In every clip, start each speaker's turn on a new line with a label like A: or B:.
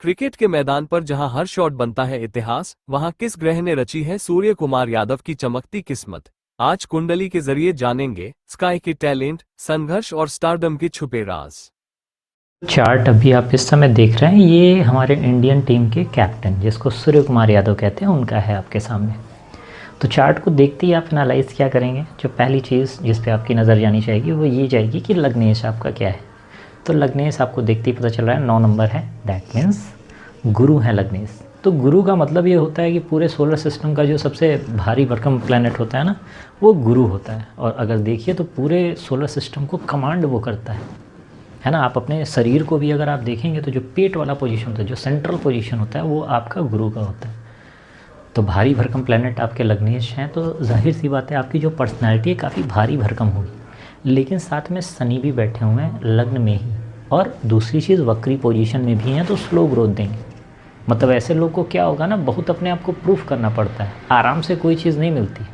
A: Cricket के मैदान पर जहां हर शॉट बनता है इतिहास, वहां किस ग्रह ने रची है सूर्य कुमार यादव की चमकती किस्मत। आज कुंडली के जरिए जानेंगे स्काई के टैलेंट, संघर्ष और स्टारडम के छुपे राज।
B: चार्ट अभी आप इस समय देख रहे हैं, ये हमारे इंडियन टीम के कैप्टन जिसको सूर्य कुमार यादव कहते हैं उनका है आपके सामने। तो चार्ट को देखते ही आप एनालाइज क्या करेंगे, जो पहली चीज़ जिस पे आपकी नज़र जानी चाहिए वो ये जाएगी कि लग्नेश आपका क्या है। तो लग्नेश आपको देखते ही पता चल रहा है 9 नंबर है, दैट मीन्स गुरु है लग्नेश। तो गुरु का मतलब ये होता है कि पूरे सोलर सिस्टम का जो सबसे भारी भरकम प्लैनेट होता है ना, वो गुरु होता है। और अगर देखिए तो पूरे सोलर सिस्टम को कमांड वो करता है ना। आप अपने शरीर को भी अगर आप देखेंगे तो जो पेट वाला पोजीशन होता है, जो सेंट्रल पोजीशन होता है, वो आपका गुरु का होता है। तो भारी भरकम प्लैनेट आपके लग्नेश हैं, तो जाहिर सी बात है आपकी जो पर्सनैलिटी है काफ़ी भारी भरकम होगी। लेकिन साथ में शनि भी बैठे हुए हैं लग्न में ही, और दूसरी चीज़ वक्री पोजीशन में भी हैं, तो स्लो ग्रोथ देंगे। मतलब ऐसे लोग को क्या होगा ना, बहुत अपने आप को प्रूफ करना पड़ता है, आराम से कोई चीज़ नहीं मिलती।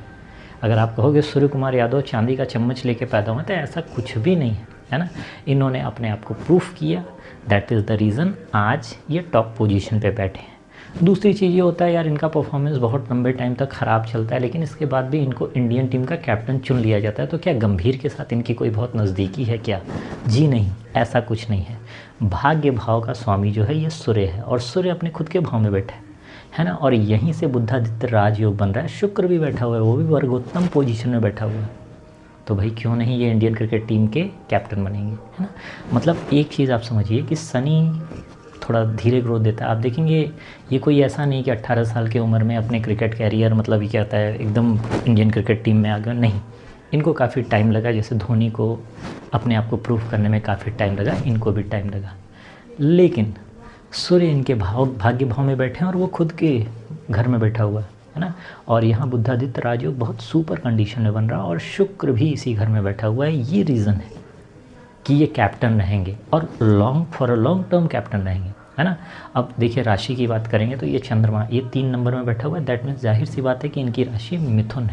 B: अगर आप कहोगे सूर्य कुमार यादव चांदी का चम्मच लेके पैदा हुए, तो ऐसा कुछ भी नहीं है ना। इन्होंने अपने आप को प्रूफ किया, दैट इज़ द रीज़न आज ये टॉप पोजीशन पे बैठे हैं। दूसरी चीज़ ये होता है यार, इनका परफॉर्मेंस बहुत लंबे टाइम तक ख़राब चलता है, लेकिन इसके बाद भी इनको इंडियन टीम का कैप्टन चुन लिया जाता है। तो क्या गंभीर के साथ इनकी कोई बहुत नज़दीकी है क्या? जी नहीं, ऐसा कुछ नहीं है। भाग्य भाव का स्वामी जो है ये सूर्य है, और सूर्य अपने खुद के भाव में बैठा है ना। और यहीं से बुधादित्य राजयोग बन रहा है, शुक्र भी बैठा हुआ है, वो भी वर्गोत्तम पोजीशन में बैठा हुआ है। तो भाई क्यों नहीं ये इंडियन क्रिकेट टीम के कैप्टन बनेंगे, है ना। मतलब एक चीज़ आप समझिए कि शनि थोड़ा धीरे ग्रोथ देता है। आप देखेंगे ये कोई ऐसा नहीं कि 18 साल की उम्र में अपने क्रिकेट कैरियर मतलब ये क्या होता है एकदम इंडियन क्रिकेट टीम में आ गया, नहीं। इनको काफ़ी टाइम लगा, जैसे धोनी को अपने आप को प्रूफ करने में काफ़ी टाइम लगा, इनको भी टाइम लगा। लेकिन सूर्य इनके भाग्य भाव में बैठे हैं, और वो खुद के घर में बैठा हुआ है ना। और यहाँ बुधादित्य राजयोग बहुत सुपर कंडीशन में बन रहा है, और शुक्र भी इसी घर में बैठा हुआ है। ये रीज़न है कि ये कैप्टन रहेंगे, और for a long term captain रहेंगे, है ना। अब देखिए राशि की बात करेंगे तो ये चंद्रमा ये 3 नंबर में बैठा हुआ है, दैट मीन्स जाहिर सी बात है कि इनकी राशि मिथुन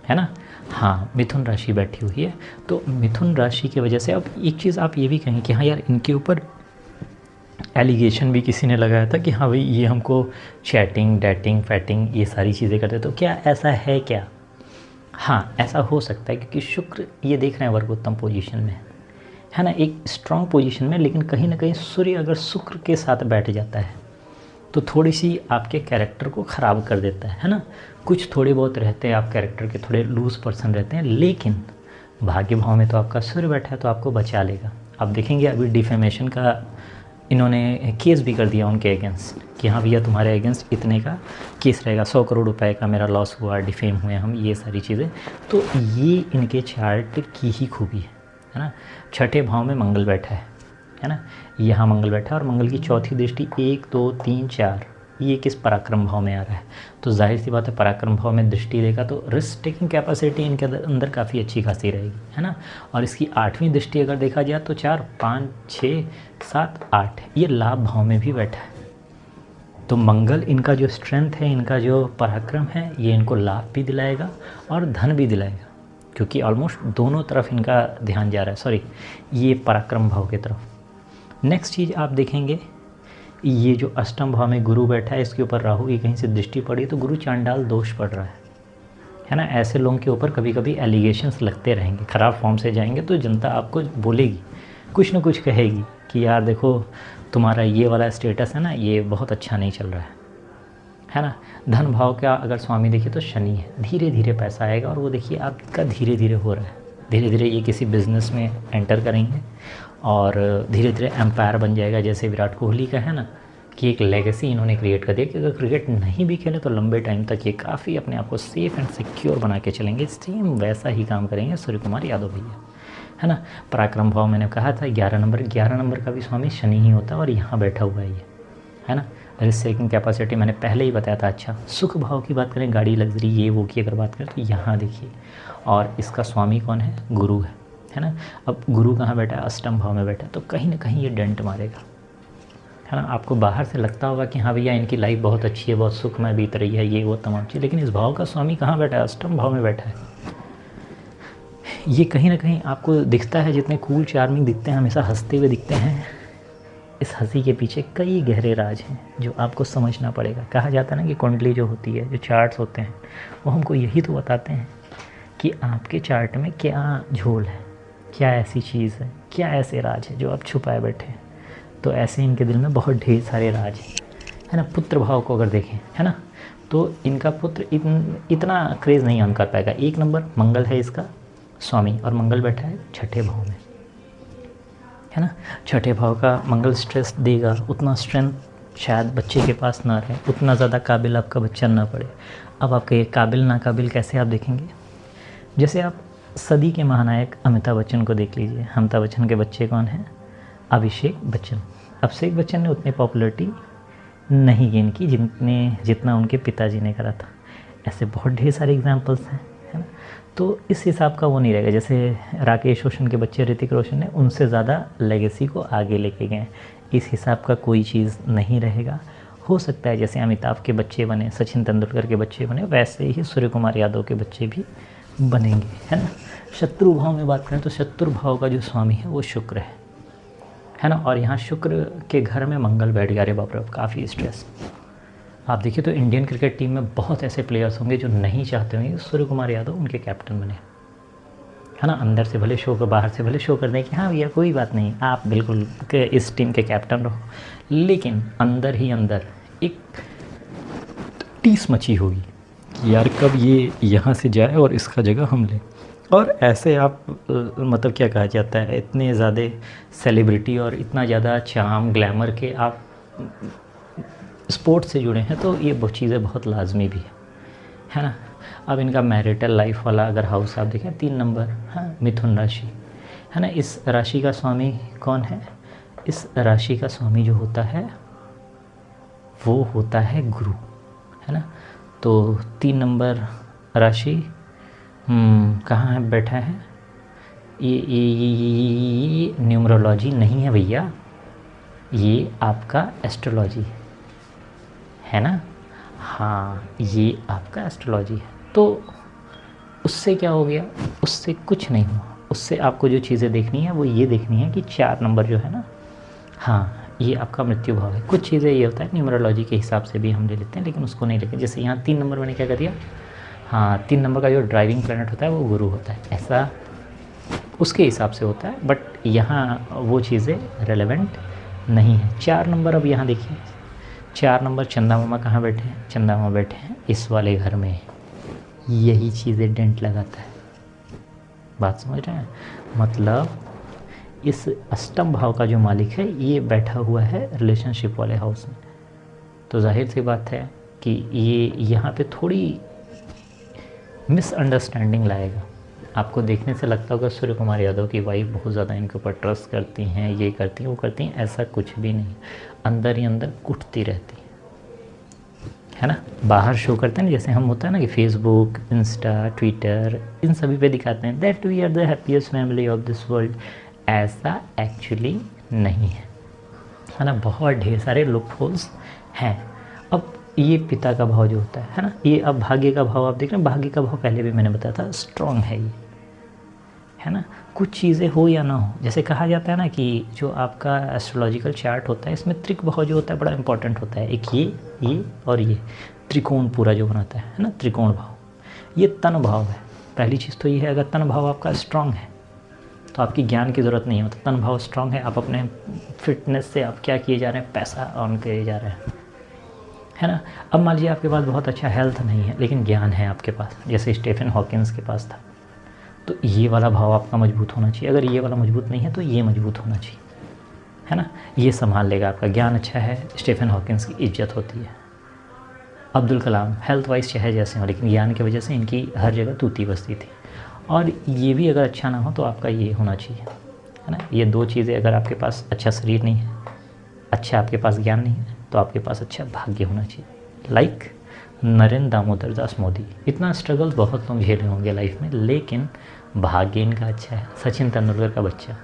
B: है ना। हाँ, मिथुन राशि बैठी हुई है। तो मिथुन राशि की वजह से अब एक चीज़ आप ये भी कहेंगे कि हाँ यार, इनके ऊपर एलिगेशन भी किसी ने लगाया था कि हाँ भाई ये हमको चैटिंग डेटिंग फैटिंग ये सारी चीज़ें करते। तो क्या ऐसा है क्या? हाँ, ऐसा हो सकता है, क्योंकि शुक्र ये देख रहे हैं वर्गोत्तम पोजीशन में है ना, एक स्ट्रॉन्ग पोजीशन में। लेकिन कहीं ना कहीं सूर्य अगर शुक्र के साथ बैठ जाता है तो थोड़ी सी आपके कैरेक्टर को ख़राब कर देता है ना। कुछ थोड़े बहुत रहते हैं, आप कैरेक्टर के थोड़े लूज पर्सन रहते हैं, लेकिन भाग्य भाव में तो आपका सूर्य बैठा है, तो आपको बचा लेगा। आप देखेंगे अभी डिफेमेशन का इन्होंने केस भी कर दिया उनके अगेंस्ट कि हाँ भैया तुम्हारे अगेंस्ट इतने का केस रहेगा, 100 करोड़ रुपए का मेरा लॉस हुआ, डिफेम हुए हम, ये सारी चीज़ें। तो ये इनके चार्ट की ही खूबी है ना। छठे भाव में मंगल बैठा है ना, यहाँ मंगल बैठा है, और मंगल की चौथी दृष्टि 1 2 3 4 ये किस पराक्रम भाव में आ रहा है। तो जाहिर सी बात है पराक्रम भाव में दृष्टि देगा तो रिस्क टेकिंग कैपेसिटी इनके अंदर काफ़ी अच्छी खासी रहेगी, है ना। और इसकी 8वीं दृष्टि अगर देखा जाए तो 4 5 6 7 8 ये लाभ भाव में भी बैठा है। तो मंगल इनका जो स्ट्रेंथ है, इनका जो पराक्रम है, ये इनको लाभ भी दिलाएगा और धन भी दिलाएगा, क्योंकि ऑलमोस्ट दोनों तरफ इनका ध्यान जा रहा है। सॉरी, ये पराक्रम भाव की तरफ। नेक्स्ट चीज़ आप देखेंगे, ये जो अष्टम भाव में गुरु बैठा है, इसके ऊपर राहु की कहीं से दृष्टि पड़ी, तो गुरु चांडाल दोष पड़ रहा है ना। ऐसे लोगों के ऊपर कभी कभी एलिगेशंस लगते रहेंगे, ख़राब फॉर्म से जाएंगे तो जनता आपको बोलेगी, कुछ ना कुछ कहेगी कि यार देखो तुम्हारा ये वाला स्टेटस है ना, ये बहुत अच्छा नहीं चल रहा है ना। धन भाव का अगर स्वामी देखिए तो शनि है, धीरे धीरे पैसा आएगा, और वो देखिए आपका धीरे धीरे हो रहा है। धीरे धीरे ये किसी बिज़नेस में एंटर करेंगे, और धीरे धीरे एम्पायर बन जाएगा, जैसे विराट कोहली का है ना, कि एक लेगेसी इन्होंने क्रिएट कर दिया कि अगर क्रिकेट नहीं भी खेले तो लंबे टाइम तक ये काफ़ी अपने आप को सेफ़ एंड सिक्योर बना के चलेंगे। सेम वैसा ही काम करेंगे सूर्य कुमार यादव भैया, है ना। पराक्रम भाव मैंने कहा था 11 नंबर का भी स्वामी शनि ही होता है, और यहाँ बैठा हुआ है ये, है ना। रिस्क टेकिंग कैपेसिटी मैंने पहले ही बताया था। अच्छा, सुख भाव की बात करें, गाड़ी लग्जरी ये वो की अगर बात करें तो यहाँ देखिए, और इसका स्वामी कौन है? गुरु है ना। अब गुरु कहाँ बैठा है? अष्टम भाव में बैठा है, तो कहीं ना कहीं ये डेंट मारेगा, है ना। आपको बाहर से लगता होगा कि हाँ भैया इनकी लाइफ बहुत अच्छी है, बहुत सुखमय बीत रही है, ये वो तमाम चीज़, लेकिन इस भाव का स्वामी कहाँ बैठा है? अष्टम भाव में बैठा है। ये कहीं ना कहीं आपको दिखता है, जितने कूल चार्मिंग दिखते हैं, हमेशा हंसते हुए दिखते हैं, इस हंसी के पीछे कई गहरे राज हैं जो आपको समझना पड़ेगा। कहा जाता है ना कि कुंडली जो होती है, जो चार्ट्स होते हैं, वो हमको यही तो बताते हैं कि आपके चार्ट में क्या झोल है, क्या ऐसी चीज़ है, क्या ऐसे राज है जो आप छुपाए बैठे हैं। तो ऐसे इनके दिल में बहुत ढेर सारे राज हैं, है ना। पुत्र भाव को अगर देखें, है ना, तो इनका पुत्र इतना क्रेज़ नहीं ऑन कर पाएगा। 1 नंबर मंगल है इसका स्वामी, और मंगल बैठा है छठे भाव में, है ना। छठे भाव का मंगल स्ट्रेस देगा, उतना स्ट्रेंथ शायद बच्चे के पास ना रहे, उतना ज़्यादा काबिल आपका बच्चा ना पड़े। अब आपके ये काबिल नाकाबिल कैसे आप देखेंगे? जैसे आप सदी के महानायक अमिताभ बच्चन को देख लीजिए। अमिताभ बच्चन के बच्चे कौन हैं? अभिषेक बच्चन। अभिषेक बच्चन ने उतनी पॉपुलैरिटी नहीं गेन की जितना उनके पिताजी ने करा था। ऐसे बहुत ढेर सारे एग्जांपल्स हैं, है ना। तो इस हिसाब का वो नहीं रहेगा। जैसे राकेश रोशन के बच्चे ऋतिक रोशन ने उनसे ज़्यादा लेगेसी को आगे लेके गए, इस हिसाब का कोई चीज़ नहीं रहेगा। हो सकता है जैसे अमिताभ के बच्चे बने, सचिन तेंदुलकर के बच्चे बने, वैसे ही सूर्य कुमार यादव के बच्चे भी बनेंगे, है ना। शत्रु भाव में बात करें तो शत्रु भाव का जो स्वामी है वो शुक्र है ना। और यहाँ शुक्र के घर में मंगल बैठ गया। अरे बाप रे, काफ़ी स्ट्रेस। आप देखिए तो इंडियन क्रिकेट टीम में बहुत ऐसे प्लेयर्स होंगे जो नहीं चाहते होंगे सूर्य कुमार यादव उनके कैप्टन बने, है ना। अंदर से भले शो कर, बाहर से भले शो कर दें कि हाँ भैया कोई बात नहीं, आप बिल्कुल इस टीम के कैप्टन रहो, लेकिन अंदर ही अंदर एक टीस मची होगी कि यार कब ये यहाँ से जाए और इसका जगह हम लें। और ऐसे आप मतलब क्या कहा जाता है, इतने ज़्यादा सेलिब्रिटी और इतना ज़्यादा चार्म ग्लैमर के आप स्पोर्ट्स से जुड़े हैं, तो ये बहुत चीज़ें बहुत लाजमी भी है ना। अब इनका मैरिटल लाइफ वाला अगर हाउस आप देखें 3 नंबर, हाँ, मिथुन राशि, है ना। इस राशि का स्वामी कौन है? इस राशि का स्वामी जो होता है वो होता है गुरु, है ना। तो 3 नंबर राशि कहाँ है बैठा है? ये न्यूमरोलॉजी नहीं है भैया, ये आपका एस्ट्रोलॉजी है ना। हाँ, ये आपका एस्ट्रोलॉजी है। तो उससे क्या हो गया? उससे कुछ नहीं हुआ। उससे आपको जो चीज़ें देखनी है वो ये देखनी है कि 4 नंबर जो है ना, हाँ, ये आपका मृत्यु भाव है। कुछ चीज़ें ये होता है न्यूमरोलॉजी के हिसाब से भी हम ले लेते हैं, लेकिन उसको नहीं लेते। जैसे यहाँ 3 नंबर मैंने क्या कर दिया, हाँ, 3 नंबर का जो ड्राइविंग प्लैनेट होता है वो गुरु होता है, ऐसा उसके हिसाब से होता है। बट यहाँ वो चीज़ें रेलेवेंट नहीं है। 4 नंबर, अब यहाँ देखिए 4 नंबर चंदा मामा कहाँ बैठे हैं? चंदा मामा बैठे हैं इस वाले घर में, यही चीज़ें डेंट लगाता है। बात समझ रहे हैं? मतलब इस अष्टम भाव का जो मालिक है ये बैठा हुआ है रिलेशनशिप वाले हाउस में। तो जाहिर सी बात है कि ये यहाँ पे थोड़ी मिसअंडरस्टैंडिंग लाएगा। आपको देखने से लगता होगा सूर्य कुमार यादव की वाइफ बहुत ज़्यादा इनके ऊपर ट्रस्ट करती हैं, ये करती हैं, वो करती हैं, ऐसा कुछ भी नहीं। अंदर ही अंदर कुटती रहती है ना। बाहर शो करते हैं जैसे हम होता है ना कि फेसबुक, इंस्टा, ट्विटर, इन सभी पे दिखाते हैं that we are the happiest family of this world. ऐसा एक्चुअली नहीं है ना। बहुत ढेर सारे लूप होल्स हैं। अब ये पिता का भाव जो होता है ना, ये अब भाग्य का भाव आप देख रहे हैं। भाग्य का भाव पहले भी मैंने बताया था स्ट्रॉन्ग है ये, है ना। कुछ चीज़ें हो या ना हो, जैसे कहा जाता है ना कि जो आपका एस्ट्रोलॉजिकल चार्ट होता है इसमें त्रिक भाव जो होता है बड़ा इंपॉर्टेंट होता है। एक ये और ये त्रिकोण पूरा जो बनाता है ना, त्रिकोण भाव, ये तन भाव है। पहली चीज़ तो ये है, अगर तन भाव आपका स्ट्रॉन्ग है तो आपकी ज्ञान की ज़रूरत नहीं है। मतलब तन भाव स्ट्रॉन्ग है, आप अपने फिटनेस से आप क्या किए जा रहे हैं, पैसा अर्न किए जा रहे हैं, है ना। अब मान लीजिए आपके पास बहुत अच्छा हेल्थ नहीं है लेकिन ज्ञान है आपके पास, जैसे स्टीफन हॉकिंस के पास था, तो ये वाला भाव आपका मजबूत होना चाहिए। अगर ये वाला मजबूत नहीं है तो ये मजबूत होना चाहिए, है ना। ये संभाल लेगा आपका। ज्ञान अच्छा है, स्टीफन हॉकिंस की इज्जत होती है। अब्दुल कलाम हेल्थ वाइज चाहे जैसे हो, लेकिन ज्ञान की वजह से इनकी हर जगह तूती बसती थी। और ये भी अगर अच्छा ना हो तो आपका ये होना चाहिए, है ना। ये 2 चीज़ें, अगर आपके पास अच्छा शरीर नहीं है, अच्छा आपके पास ज्ञान नहीं है, तो आपके पास अच्छा भाग्य होना चाहिए। लाइक नरेंद्र दामोदर दास मोदी, इतना स्ट्रगल बहुत लोग झेले होंगे लाइफ में, लेकिन भाग्य इनका अच्छा है। सचिन तेंदुलकर का बच्चा,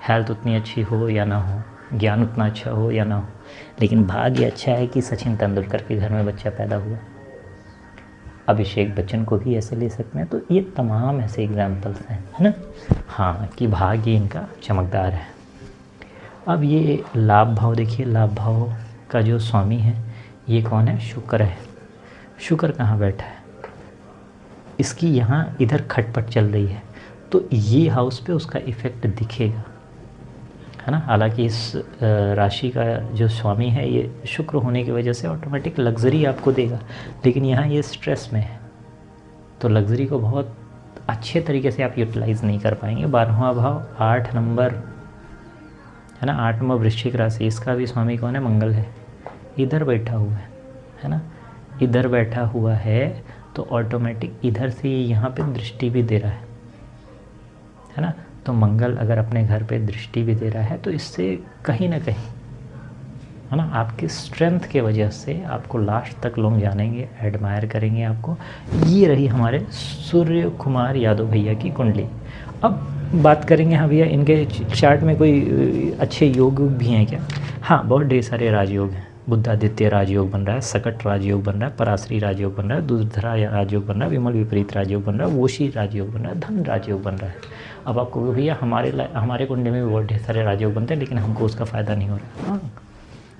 B: हेल्थ उतनी अच्छी हो या ना हो, ज्ञान उतना अच्छा हो या ना हो, लेकिन भाग्य अच्छा है कि सचिन तेंदुलकर के घर में बच्चा पैदा हुआ। अभिषेक बच्चन को भी ऐसे ले सकते हैं। तो ये तमाम ऐसे एग्जाम्पल्स हैं, है ना। हाँ, कि भाग्य इनका चमकदार है। अब ये लाभ भाव देखिए, लाभ भाव का जो स्वामी है ये कौन है? शुक्र है। शुक्र कहाँ बैठा है? इसकी यहाँ इधर खटपट चल रही है, तो ये हाउस पे उसका इफ़ेक्ट दिखेगा, है ना। हालांकि इस राशि का जो स्वामी है ये शुक्र होने की वजह से ऑटोमेटिक लग्जरी आपको देगा, लेकिन यहाँ ये स्ट्रेस में है, तो लग्जरी को बहुत अच्छे तरीके से आप यूटिलाइज़ नहीं कर पाएंगे। 12वां भाव 8 नंबर, है ना। 8 नंबर वृश्चिक राशि, इसका भी स्वामी कौन है? मंगल है। इधर बैठा हुआ है ना, इधर बैठा हुआ है, तो ऑटोमेटिक इधर से ये यहाँ पे दृष्टि भी दे रहा है ना। तो मंगल अगर अपने घर पे दृष्टि भी दे रहा है, तो इससे कहीं ना कहीं, है ना, आपकी स्ट्रेंथ के वजह से आपको लास्ट तक लोग जानेंगे, एडमायर करेंगे आपको। ये रही हमारे सूर्य कुमार यादव भैया की कुंडली। अब बात करेंगे, हाँ भैया इनके चार्ट में कोई अच्छे योग भी हैं क्या? हाँ, बहुत ढेर सारे राजयोग हैं। बुद्धादित्य राजयोग बन रहा है, सकट राजयोग बन रहा है, पराशरी राजयोग बन रहा है, दुर्धरा राजयोग बन रहा है, विमल विपरीत राजयोग बन रहा है, वोशी राजयोग बन रहा है, धन राजयोग बन रहा है। अब आपको भैया हमारे कुंडली में भी बहुत ढेर सारे राजयोग बनते हैं, लेकिन हमको उसका फ़ायदा नहीं हो रहा। हाँ,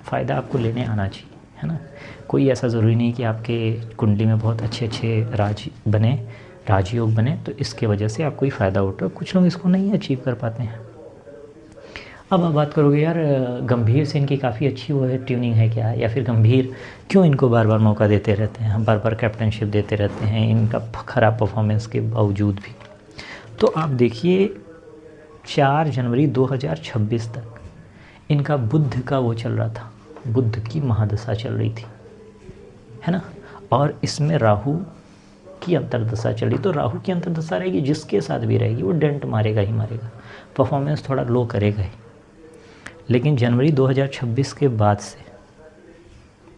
B: फ़ायदा आपको लेने आना चाहिए, है ना। कोई ऐसा ज़रूरी नहीं कि आपके कुंडली में बहुत अच्छे अच्छे राजयोग बने तो इसके वजह से आपको ही फ़ायदा उठा। कुछ लोग इसको नहीं अचीव कर पाते हैं। अब आप बात करोगे यार गंभीर से इनकी काफ़ी अच्छी वो है, ट्यूनिंग है क्या, या फिर गंभीर क्यों इनको बार बार मौका देते रहते हैं, हम बार बार कैप्टनशिप देते रहते हैं इनका ख़राब परफॉर्मेंस के बावजूद भी। तो आप देखिए 4 जनवरी 2026 तक इनका बुध का वो चल रहा था, बुध की महादशा चल रही थी, है ना। और इसमें राहु की अंतर्दशा चली, तो राहु की अंतर्दशा रहेगी, जिसके साथ भी रहेगी वो डेंट मारेगा ही मारेगा, परफॉर्मेंस थोड़ा लो करेगा ही। लेकिन जनवरी 2026 के बाद से,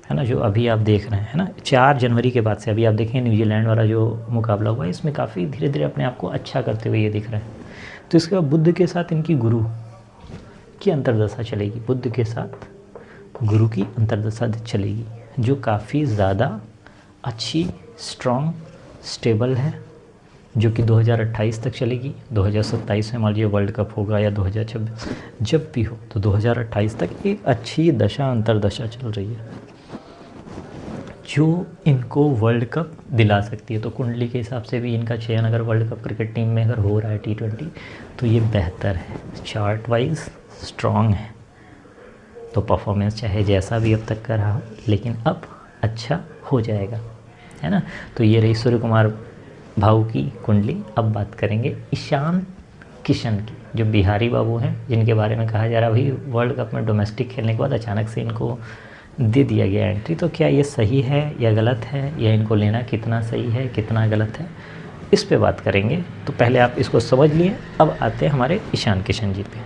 B: है ना, जो अभी आप देख रहे हैं, है ना, 4 जनवरी के बाद से अभी आप देखें न्यूजीलैंड वाला जो मुकाबला हुआ है, इसमें काफ़ी धीरे धीरे अपने आप को अच्छा करते हुए ये दिख रहे हैं। तो इसके बाद बुध के साथ इनकी गुरु की अंतर्दशा चलेगी, बुध के साथ गुरु की अंतर्दशा चलेगी, जो काफ़ी ज़्यादा अच्छी, स्ट्रॉन्ग, स्टेबल है, जो कि 2028 तक चलेगी। 2027 में मान लीजिए वर्ल्ड कप होगा या 2026, जब भी हो, तो 2028 तक एक अच्छी दशा अंतर्दशा चल रही है, जो इनको वर्ल्ड कप दिला सकती है। तो कुंडली के हिसाब से भी इनका चयन अगर वर्ल्ड कप क्रिकेट टीम में अगर हो रहा है T20, तो ये बेहतर है, चार्ट वाइज स्ट्रॉन्ग है। तो परफॉर्मेंस चाहे जैसा भी अब तक का रहा हो, लेकिन अब अच्छा हो जाएगा, है ना। तो ये रही सूर्य कुमार भाऊ की कुंडली। अब बात करेंगे ईशान किशन की, जो बिहारी बाबू हैं, जिनके बारे में कहा जा रहा है भाई वर्ल्ड कप में डोमेस्टिक खेलने के बाद अचानक से इनको दे दिया गया एंट्री। तो क्या ये सही है या गलत है, या इनको लेना कितना सही है कितना गलत है, इस पे बात करेंगे। तो पहले आप इसको समझ लिए, अब आते हैं हमारे ईशान किशन जी पे।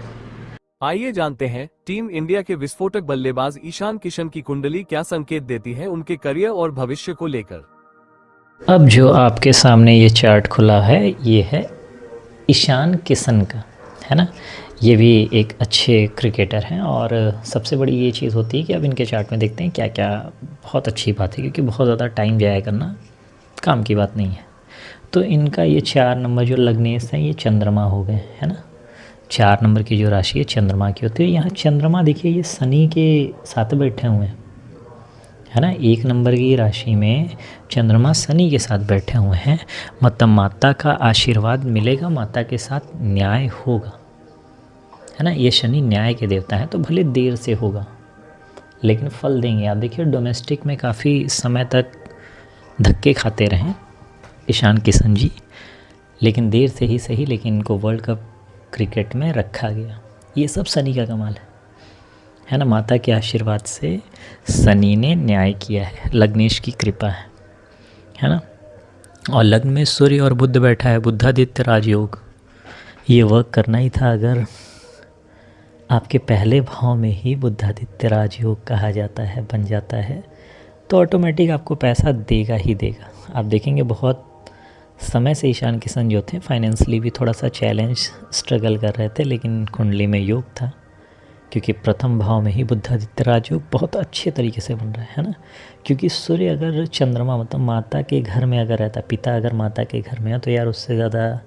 A: आइए जानते हैं टीम इंडिया के विस्फोटक बल्लेबाज ईशान किशन की कुंडली क्या संकेत देती है उनके करियर और भविष्य को लेकर।
B: अब जो आपके सामने ये चार्ट खुला है, ये है ईशान किशन का, है ना। ये भी एक अच्छे क्रिकेटर हैं, और सबसे बड़ी ये चीज़ होती है कि अब इनके चार्ट में देखते हैं क्या क्या। बहुत अच्छी बात है, क्योंकि बहुत ज़्यादा टाइम जाया करना काम की बात नहीं है। तो इनका ये 4 नंबर जो लग्नेश है, ये चंद्रमा हो गए, है ना। 4 नंबर की जो राशि है चंद्रमा की होती है। यहाँ चंद्रमा देखिए ये शनि के साथ बैठे हुए हैं, है ना। 1 नंबर की राशि में चंद्रमा शनि के साथ बैठे हुए हैं, मतलब माता का आशीर्वाद मिलेगा, माता के साथ न्याय होगा, है ना। ये शनि न्याय के देवता हैं, तो भले देर से होगा लेकिन फल देंगे। आप देखिए डोमेस्टिक में काफ़ी समय तक धक्के खाते रहें ईशान किशन जी, लेकिन देर से ही सही, लेकिन इनको वर्ल्ड कप क्रिकेट में रखा गया। ये सब शनि का कमाल है ना। माता के आशीर्वाद से शनि ने न्याय किया है, लग्नेश की कृपा है ना। और लग्न में सूर्य और बुध बैठा है, बुद्धादित्य राजयोग। ये वर्क करना ही था। अगर आपके पहले भाव में ही बुद्धादित्य राजयोग कहा जाता है, बन जाता है, तो ऑटोमेटिक आपको पैसा देगा ही देगा। आप देखेंगे बहुत समय से ईशान किशन जो थे फाइनेंशियली भी थोड़ा सा चैलेंज स्ट्रगल कर रहे थे, लेकिन कुंडली में योग था, क्योंकि प्रथम भाव में ही बुद्धादित्य राजयोग बहुत अच्छे तरीके से बन रहा है ना। क्योंकि सूर्य अगर चंद्रमा मतलब माता के घर में अगर रहता, पिता अगर माता के घर में है, तो यार उससे ज़्यादा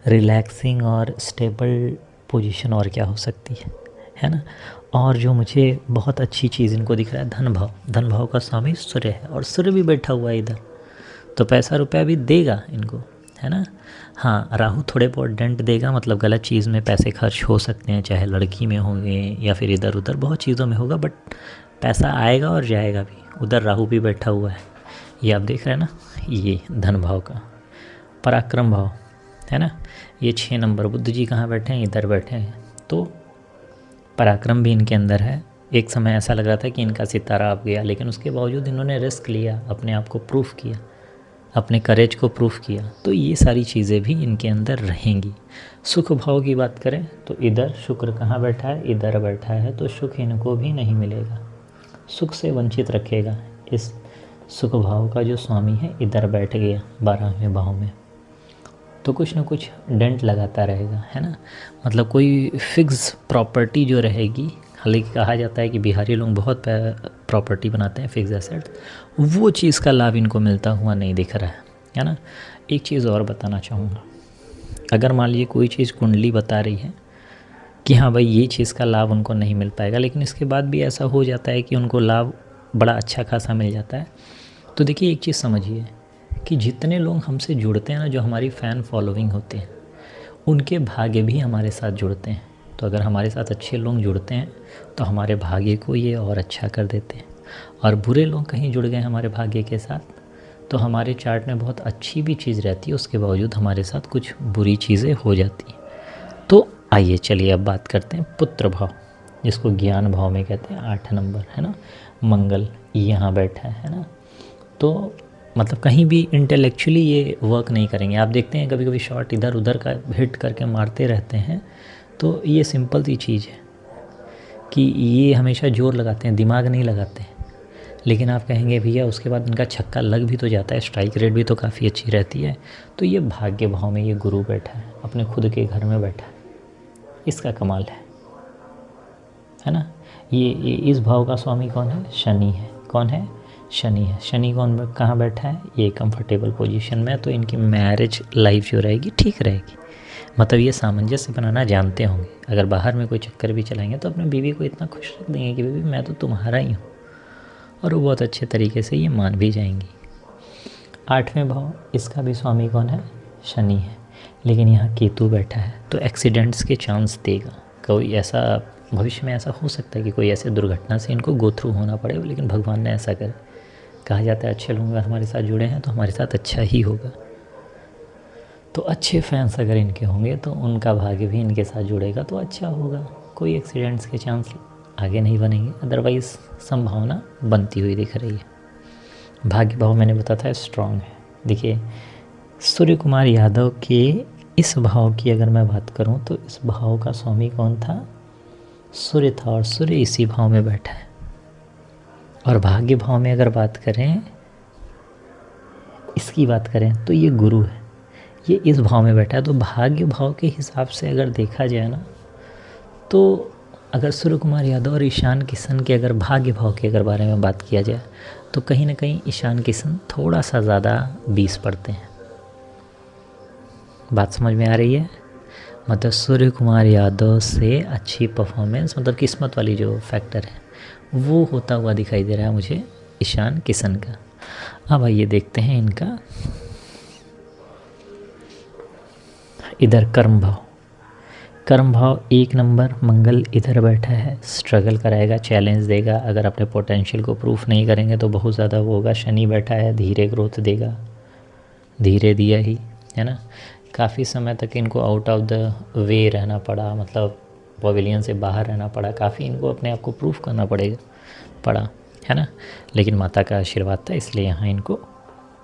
B: रिलैक्सिंग और स्टेबल पोजीशन और क्या हो सकती है है ना। और जो मुझे बहुत अच्छी चीज़ इनको दिख रहा है, धन भाव, धन भाव का स्वामी सूर्य है और सूर्य भी बैठा हुआ है इधर, तो पैसा रुपया भी देगा इनको, है ना। हाँ, राहु थोड़े बहुत डेंट देगा, मतलब गलत चीज़ में पैसे खर्च हो सकते हैं, चाहे लड़की में होंगे या फिर इधर उधर बहुत चीज़ों में होगा, बट पैसा आएगा और जाएगा भी। उधर राहु भी बैठा हुआ है, ये आप देख रहे हैं ना, ये धन भाव का। पराक्रम भाव है ना, ये 6 नंबर, बुद्ध जी कहाँ बैठे हैं, इधर बैठे हैं, तो पराक्रम भी इनके अंदर है। एक समय ऐसा लग रहा था कि इनका सितारा आप गया, लेकिन उसके बावजूद इन्होंने रिस्क लिया, अपने आप को प्रूफ किया, अपने करेज को प्रूफ किया, तो ये सारी चीज़ें भी इनके अंदर रहेंगी। सुख भाव की बात करें तो इधर शुक्र कहाँ बैठा है, इधर बैठा है, तो सुख इनको भी नहीं मिलेगा, सुख से वंचित रखेगा। इस सुख भाव का जो स्वामी है इधर बैठ गया 12वें भाव में, तो कुछ ना कुछ डेंट लगाता रहेगा, है ना। मतलब कोई फिक्स प्रॉपर्टी जो रहेगी, हालांकि कहा जाता है कि बिहारी लोग बहुत प्रॉपर्टी बनाते हैं, फिक्स एसेट, वो चीज़ का लाभ इनको मिलता हुआ नहीं दिख रहा है ना। एक चीज़ और बताना चाहूँगा, अगर मान लीजिए कोई चीज़ कुंडली बता रही है कि हाँ भाई ये चीज़ का लाभ उनको नहीं मिल पाएगा, लेकिन इसके बाद भी ऐसा हो जाता है कि उनको लाभ बड़ा अच्छा खासा मिल जाता है, तो देखिए एक चीज़ समझिए कि जितने लोग हमसे जुड़ते हैं ना, जो हमारी फ़ैन फॉलोइंग होते हैं, उनके भाग्य भी हमारे साथ जुड़ते हैं। तो अगर हमारे साथ अच्छे लोग जुड़ते हैं तो हमारे भाग्य को ये और अच्छा कर देते हैं, और बुरे लोग कहीं जुड़ गए हमारे भाग्य के साथ तो हमारे चार्ट में बहुत अच्छी भी चीज़ रहती है, उसके बावजूद हमारे साथ कुछ बुरी चीज़ें हो जाती हैं। तो आइए चलिए अब बात करते हैं पुत्र भाव, जिसको ज्ञान भाव में कहते हैं, 8 नंबर, है ना। मंगल यहाँ बैठा है ना, तो मतलब कहीं भी इंटेलेक्चुअली ये वर्क नहीं करेंगे। आप देखते हैं कभी कभी शॉट इधर उधर का हिट करके मारते रहते हैं, तो ये सिंपल सी चीज़ है कि ये हमेशा जोर लगाते हैं, दिमाग नहीं लगाते हैं। लेकिन आप कहेंगे भैया उसके बाद इनका छक्का लग भी तो जाता है, स्ट्राइक रेट भी तो काफ़ी अच्छी रहती है। तो ये भाग्य भाव में ये गुरु बैठा है, अपने खुद के घर में बैठा है, इसका कमाल है ना। ये इस भाव का स्वामी कौन है, शनि है। कौन है, शनि है। शनि कौन कहाँ बैठा है, ये कंफर्टेबल पोजीशन में, तो इनकी मैरिज लाइफ जो रहेगी ठीक रहेगी। मतलब ये सामंजस्य बनाना जानते होंगे, अगर बाहर में कोई चक्कर भी चलाएंगे तो अपने बीवी को इतना खुश रख देंगे कि बीवी मैं तो तुम्हारा ही हूँ, और वो बहुत अच्छे तरीके से ये मान भी जाएंगी। 8वें भाव, इसका भी स्वामी कौन है, शनि है, लेकिन यहाँ केतु बैठा है, तो एक्सीडेंट्स के चांस देगा। कोई ऐसा भविष्य में ऐसा हो सकता है कि कोई ऐसे दुर्घटना से इनको गो थ्रू होना पड़े, लेकिन भगवान ने ऐसा करे। कहा जाता है अच्छे लोग अगर हमारे साथ जुड़े हैं तो हमारे साथ अच्छा ही होगा, तो अच्छे फैंस अगर इनके होंगे तो उनका भाग्य भी इनके साथ जुड़ेगा तो अच्छा होगा। कोई एक्सीडेंट्स के चांस आगे नहीं बनेंगे, अदरवाइज़ संभावना बनती हुई दिख रही है। भाग्य भाव मैंने बताया था स्ट्रांग है। देखिए सूर्य कुमार यादव के इस भाव की अगर मैं बात करूं तो इस भाव का स्वामी कौन था, सूर्य था, और सूर्य इसी भाव में बैठा है। और भाग्य भाव में अगर बात करें, इसकी बात करें तो ये गुरु है, ये इस भाव में बैठा है। तो भाग्य भाव के हिसाब से अगर देखा जाए ना, तो अगर सूर्य कुमार यादव और ईशान किशन के अगर भाग्य भाव के अगर बारे में बात किया जाए तो कहीं ना कहीं ईशान किशन थोड़ा सा ज़्यादा 20 पड़ते हैं। बात समझ में आ रही है, मतलब सूर्य कुमार यादव से अच्छी परफॉर्मेंस, मतलब किस्मत वाली जो फैक्टर है वो होता हुआ दिखाई दे रहा है मुझे ईशान किशन का। अब आइए देखते हैं इनका इधर कर्म भाव। कर्म भाव 1 नंबर, मंगल इधर बैठा है, स्ट्रगल कराएगा, चैलेंज देगा। अगर अपने पोटेंशियल को प्रूफ नहीं करेंगे तो बहुत ज़्यादा वो होगा। शनि बैठा है, धीरे ग्रोथ देगा, धीरे दिया ही, है ना। काफ़ी समय तक इनको आउट ऑफ द वे रहना पड़ा, मतलब पवेलियन से बाहर रहना पड़ा, काफ़ी इनको अपने आप को प्रूफ करना पड़ा, है ना। लेकिन माता का आशीर्वाद था, इसलिए यहाँ इनको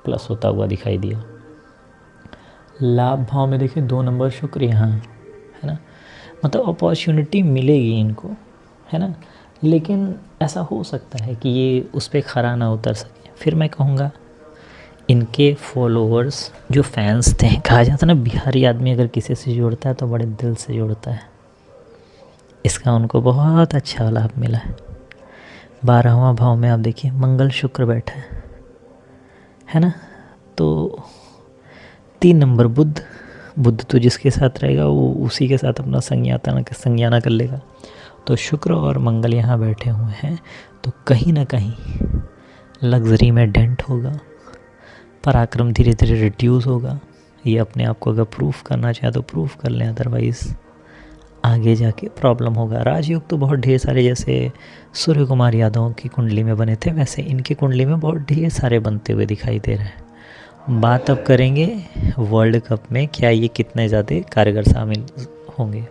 B: प्लस होता हुआ दिखाई दिया। लाभ भाव में देखिए 2 नंबर शुक्र यहाँ, है ना। मतलब अपॉर्चुनिटी मिलेगी इनको, है ना, लेकिन ऐसा हो सकता है कि ये उस पर खरा ना उतर सके। फिर मैं कहूँगा इनके फॉलोअर्स जो फैंस थे, कहा जाता है ना बिहारी आदमी अगर किसी से जुड़ता है तो बड़े दिल से जुड़ता है, इसका उनको बहुत अच्छा लाभ मिला है। 12वां भाव में आप देखिए मंगल शुक्र बैठा है ना। तो 3 नंबर बुध तो जिसके साथ रहेगा वो उसी के साथ अपना संज्ञाना कर लेगा। तो शुक्र और मंगल यहाँ बैठे हुए हैं, तो कहीं ना कहीं लग्जरी में डेंट होगा, पराक्रम धीरे धीरे रिड्यूस होगा। ये अपने आप को अगर प्रूफ करना चाहे तो प्रूफ कर लें, अदरवाइज़ आगे जाके प्रॉब्लम होगा। राजयोग तो बहुत ढेर सारे, जैसे सूर्य कुमार यादव की कुंडली में बने थे, वैसे इनकी कुंडली में बहुत ढेर सारे बनते हुए दिखाई दे रहे हैं। बात अब करेंगे वर्ल्ड कप में क्या ये कितने ज़्यादा कारगर शामिल होंगे।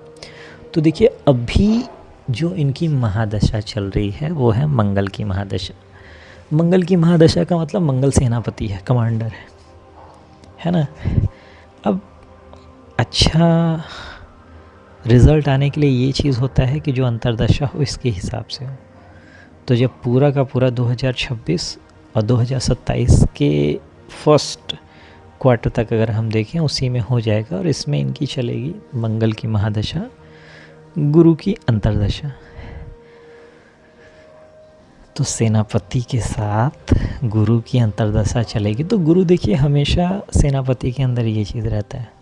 B: तो देखिए, अभी जो इनकी महादशा चल रही है वो है मंगल की महादशा। मंगल की महादशा का मतलब मंगल सेनापति है, कमांडर है ना। अब अच्छा रिज़ल्ट आने के लिए ये चीज़ होता है कि जो अंतर्दशा हो इसके हिसाब से हो। तो जब पूरा का पूरा 2026 और 2027 के फर्स्ट क्वार्टर तक अगर हम देखें उसी में हो जाएगा, और इसमें इनकी चलेगी मंगल की महादशा, गुरु की अंतर्दशा। तो सेनापति के साथ गुरु की अंतर्दशा चलेगी। तो गुरु देखिए हमेशा सेनापति के अंदर ये चीज़ रहता है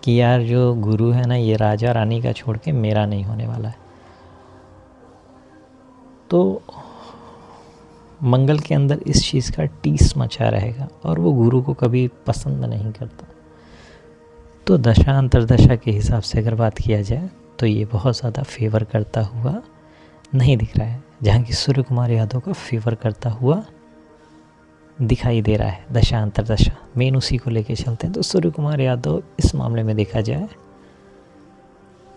B: कि यार जो गुरु है ना, ये राजा रानी का छोड़ के मेरा नहीं होने वाला है। तो मंगल के अंदर इस चीज़ का टीस मचा रहेगा और वो गुरु को कभी पसंद नहीं करता। तो दशा अंतर्दशा के हिसाब से अगर बात किया जाए तो ये बहुत ज़्यादा फेवर करता हुआ नहीं दिख रहा है, जहाँ की सूर्य कुमार यादव का फेवर करता हुआ दिखाई दे रहा है। दशा अंतर्दशा मेन उसी को लेके चलते हैं। तो सूर्य कुमार यादव इस मामले में देखा जाए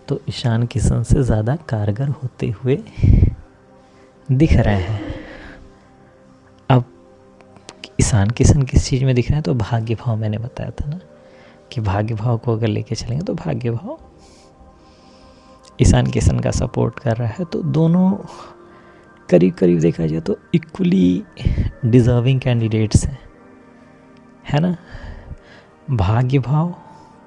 B: तो ईशान किशन से ज़्यादा कारगर होते हुए दिख रहे हैं। अब ईशान किशन किस चीज़ में दिख रहे हैं, तो भाग्य भाव मैंने बताया था ना कि भाग्य भाव को अगर लेके चलेंगे तो भाग्य भाव ईशान किशन का सपोर्ट कर रहा है। तो दोनों करीब करीब देखा जाए तो इक्वली डिज़र्विंग कैंडिडेट्स हैं, है ना। भाग्य भाव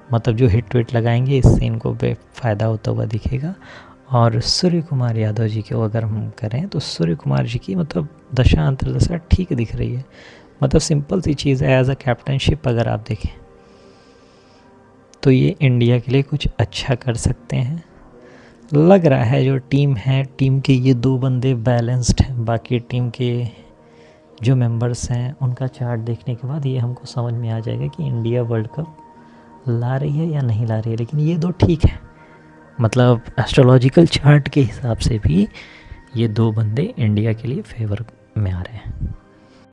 B: मतलब जो हिट विट लगाएंगे इससे इनको फ़ायदा होता हुआ दिखेगा। और सूर्य कुमार यादव जी को अगर हम करें तो सूर्य कुमार जी की मतलब दशा अंतर्दशा ठीक दिख रही है। मतलब सिंपल सी चीज़ है, एज अ कैप्टनशिप अगर आप देखें तो ये इंडिया के लिए कुछ अच्छा कर सकते हैं लग रहा है। जो टीम है, टीम के ये दो बंदे बैलेंस्ड हैं। बाकी टीम के जो मेंबर्स हैं उनका चार्ट देखने के बाद ये हमको समझ में आ जाएगा कि इंडिया वर्ल्ड कप ला रही है या नहीं ला रही है। लेकिन ये दो ठीक है, मतलब एस्ट्रोलॉजिकल चार्ट के हिसाब से भी ये दो बंदे इंडिया के लिए फेवर में आ रहे हैं।